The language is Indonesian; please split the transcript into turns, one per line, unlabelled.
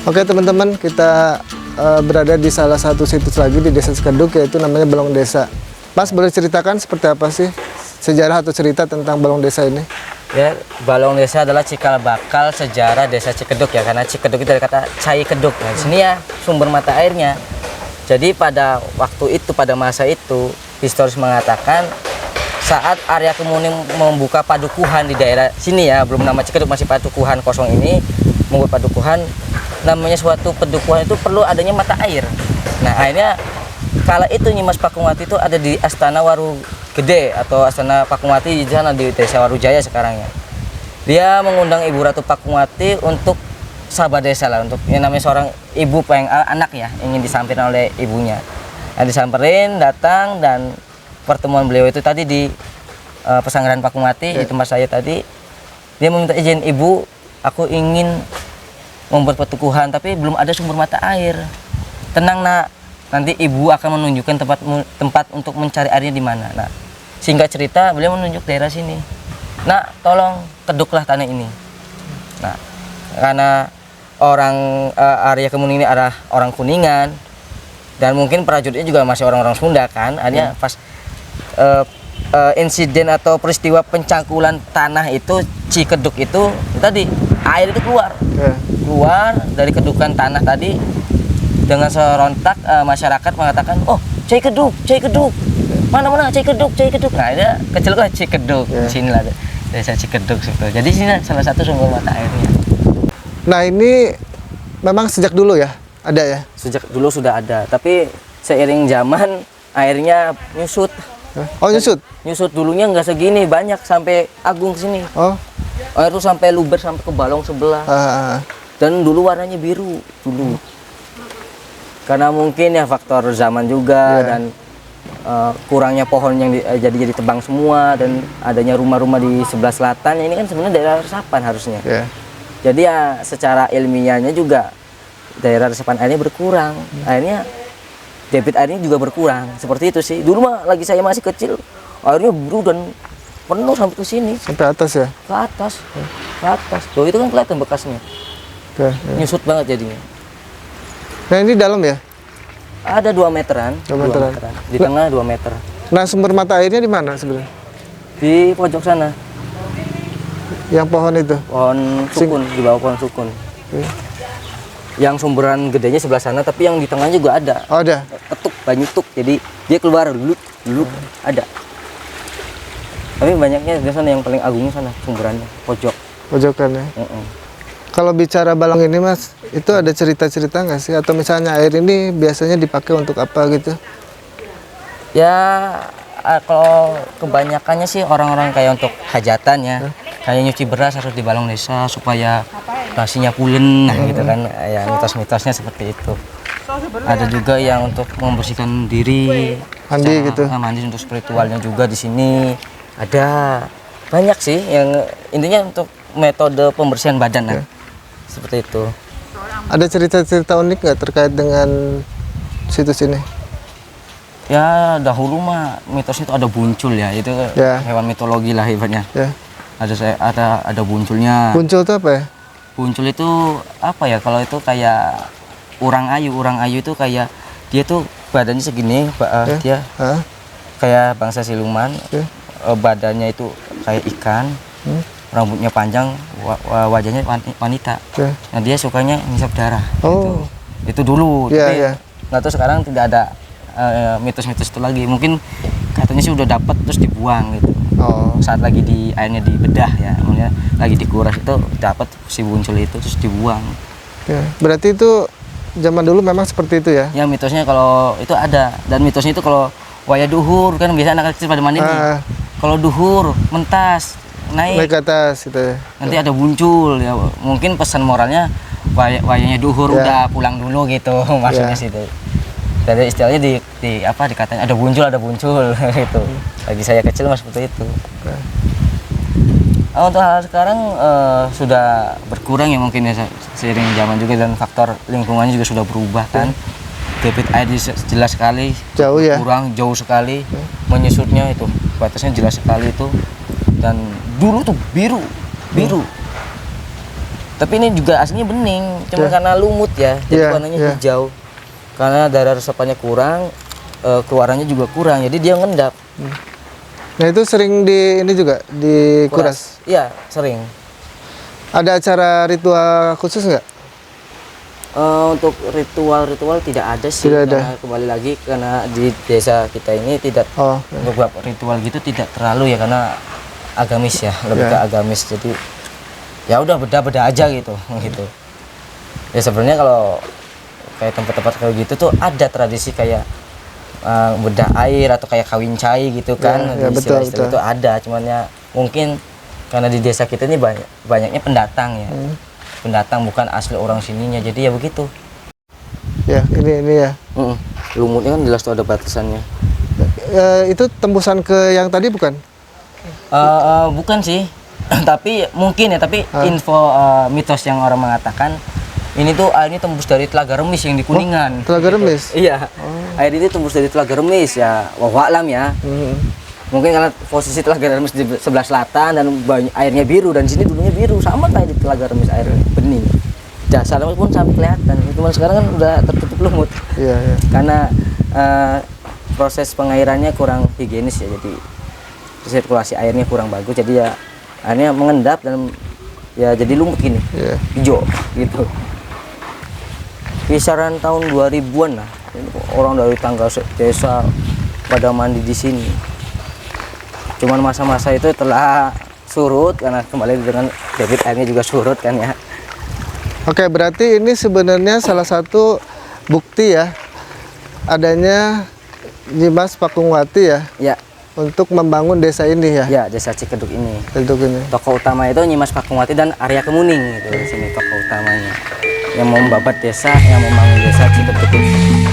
Oke teman-teman, kita berada di salah satu situs lagi di Desa Cikedug, yaitu namanya Balong Desa. Mas, boleh ceritakan seperti apa sih sejarah atau cerita tentang Balong Desa ini?
Ya, Balong Desa adalah cikal bakal sejarah Desa Cikedug ya, karena Cikedug itu dari kata cai kedug. Nah, di sini ya sumber mata airnya. Jadi pada waktu itu, pada masa itu, historis mengatakan saat Arya Kemuni membuka padukuhan di daerah sini ya, belum nama Cikedug, masih padukuhan kosong ini, membuat padukuhan, namanya suatu padukuhan itu perlu adanya mata air. Nah, akhirnya kala itu Nyimas Pakuwati itu ada di Astana Waru Gede atau Astana Pakuwati di sana di Desa Warujaya sekarang ya. Dia mengundang Ibu Ratu Pakuwati untuk sahabat desa lah, untuk yang namanya seorang ibu anak ya, ingin disamperin oleh ibunya. Nah, disamperin, datang, dan pertemuan beliau itu tadi di Pesanggrahan Pakuwati, di tempat saya tadi. Dia meminta izin, "Ibu, aku ingin membuat petukuhan tapi belum ada sumber mata air." "Tenang nak, nanti ibu akan menunjukkan tempat untuk mencari airnya di mana." Nah, singkat cerita beliau menunjuk daerah sini. "Nak, tolong keduklah tanah ini." Nah, karena orang Arya Kemuni ini adalah orang Kuningan dan mungkin prajuritnya juga masih orang-orang Sunda kan, akhirnya pas insiden atau peristiwa pencangkulan tanah itu Cikedug itu tadi air itu keluar dari kedukan tanah tadi. Dengan serontak masyarakat mengatakan, "Oh, Cikedug, mana Cikedug." Nah, ini kecil lah Cikedug, sini lah Desa Cikedug sebetulnya. Jadi sini salah satu sumber mata airnya.
Nah, ini memang sejak dulu ya ada ya?
Sejak dulu sudah ada, tapi seiring zaman airnya nyusut.
Oh, nyusut?
Nyusut, dulunya nggak segini banyak, sampai Agung ke sini.
Oh,
air itu sampai luber sampai ke balong sebelah. Dan dulu warnanya biru dulu. Karena mungkin ya faktor zaman juga dan kurangnya pohon yang jadi tebang semua, dan adanya rumah-rumah di sebelah selatan. Ini kan sebenarnya daerah resapan harusnya. Jadi ya secara ilmiahnya juga daerah resapan airnya berkurang. Akhirnya debit airnya juga berkurang. Seperti itu sih. Dulu mah lagi saya masih kecil, airnya biru dan penuh sampai ke sini.
Sampai atas ya?
Ke atas. Ke atas. Tuh, itu kan kelihatan bekasnya. Nyusut banget jadinya.
Nah, ini dalam ya?
Ada 2 meteran.
2 meteran.
Di tengah 2 meter.
Nah, sumber mata airnya di mana sebenarnya?
Di pojok sana.
Yang pohon itu?
Pohon sukun, di bawah pohon sukun. Yang sumberan gedenya sebelah sana, tapi yang di tengahnya juga ada.
Oh, ada?
Ketuk, banyituk. Jadi dia keluar dulu ada. Tapi banyaknya di sana, yang paling agungnya sana sumberannya, pojok.
Pojokan ya? Kalau bicara balong ini Mas, itu ada cerita-cerita nggak sih? Atau misalnya air ini biasanya dipakai untuk apa gitu?
Ya, kalau kebanyakannya sih orang-orang kayak untuk hajatan ya. Kayak nyuci beras harus di Balong Desa supaya nasinya pulen gitu kan. Ya, mitos-mitosnya seperti itu. Ada juga yang untuk membersihkan diri,
mandi gitu.
Mandi untuk spiritualnya juga di sini. Ada banyak sih yang intinya untuk metode pembersihan badan. Seperti itu.
Ada cerita-cerita unik nggak terkait dengan situs ini?
Ya, dahulu mah mitosnya itu ada buncul ya, itu hewan mitologi lah ibaratnya. Ada bunculnya.
Buncul itu apa ya?
Buncul itu apa ya? Kalau itu kayak urang ayu itu kayak dia tuh badannya segini, dia kayak bangsa siluman. Badannya itu kayak ikan. Rambutnya panjang, wajahnya wanita. Nah, dia sukanya ngisap darah. Itu dulu. Tapi nggak tahu sekarang tidak ada mitos-mitos itu lagi. Mungkin katanya sih udah dapat terus dibuang gitu. Saat lagi airnya dibedah ya, maksudnya lagi dikuras itu dapat si buncul itu terus dibuang.
Berarti itu zaman dulu memang seperti itu ya?
Ya, mitosnya kalau itu ada, dan mitosnya itu kalau wayah duhur kan biasa anak kecil pada mandi nih. Kalau duhur mentas naik
ke atas gitu ya.
Nanti ada buncul ya. Mungkin pesan moralnya wayahnya duhur udah pulang dulu gitu maksudnya sih itu. Dari istilahnya dikatain ada buncul gitu. Lagi saya kecil mas seperti itu. Untuk hal sekarang sudah berkurang ya mungkin ya, seiring zaman juga, dan faktor lingkungannya juga sudah berubah kan. Debit air jelas sekali
jauh ya,
kurang jauh sekali. Menyusutnya itu batasnya jelas sekali itu. Dan dulu tuh biru Tapi ini juga aslinya bening, cuma karena lumut ya, jadi warnanya hijau. Karena darah resapannya kurang, keluarannya juga kurang, jadi dia ngendap.
Nah itu sering ini juga dikuras?
Iya, sering.
Ada acara ritual khusus nggak?
Untuk ritual tidak ada sih.
Tidak ada.
Karena kembali lagi karena di desa kita ini tidak untuk buat ritual gitu tidak terlalu ya, karena agamis ya, lebih ke agamis. Jadi ya udah beda-beda aja gitu. Ya sebenarnya kalau kayak tempat-tempat kayak gitu tuh ada tradisi kayak bedah air atau kayak kawin cai gitu kan.
Betul.
Itu ada, cuman ya mungkin karena di desa kita ini banyaknya pendatang ya. Pendatang bukan asli orang sininya, jadi ya begitu.
Ya, ini ya.
Lumutnya kan jelas tuh ada batasannya.
Itu tembusan ke yang tadi bukan?
Bukan sih. Tapi mungkin ya, tapi info mitos yang orang mengatakan ini tuh airnya tembus dari Telaga Remis yang di Kuningan.
Telaga Remis?
Iya. Air ini tembus dari Telaga Remis ya, wallahu alam ya. Mungkin karena posisi Telaga Remis di sebelah selatan dan airnya biru, dan di sini dulunya biru sama kayak di Telaga Remis, air bening. Dasar pun sampai kelihatan. Cuman sekarang kan udah tertutup lumut.
Iya.
Karena proses pengairannya kurang higienis ya, jadi sirkulasi airnya kurang bagus, jadi ya airnya mengendap dan ya jadi lumut gini, hijau gitu. Kisaran tahun 2000-an lah, orang dari tangga desa pada mandi di sini. Cuman masa-masa itu telah surut karena kembali dengan debit airnya juga surut kan ya.
Oke, berarti ini sebenarnya salah satu bukti ya adanya Nyimas Pakungwati ya.
Ya.
Untuk membangun desa ini ya.
Ya, desa Cikedug ini.
Cikedug ini.
Tokoh utama itu Nyimas Pakungwati dan Arya Kemuning gitu di sini tokoh utamanya. Yang membabat desa, yang membangun desa Cikedug ini.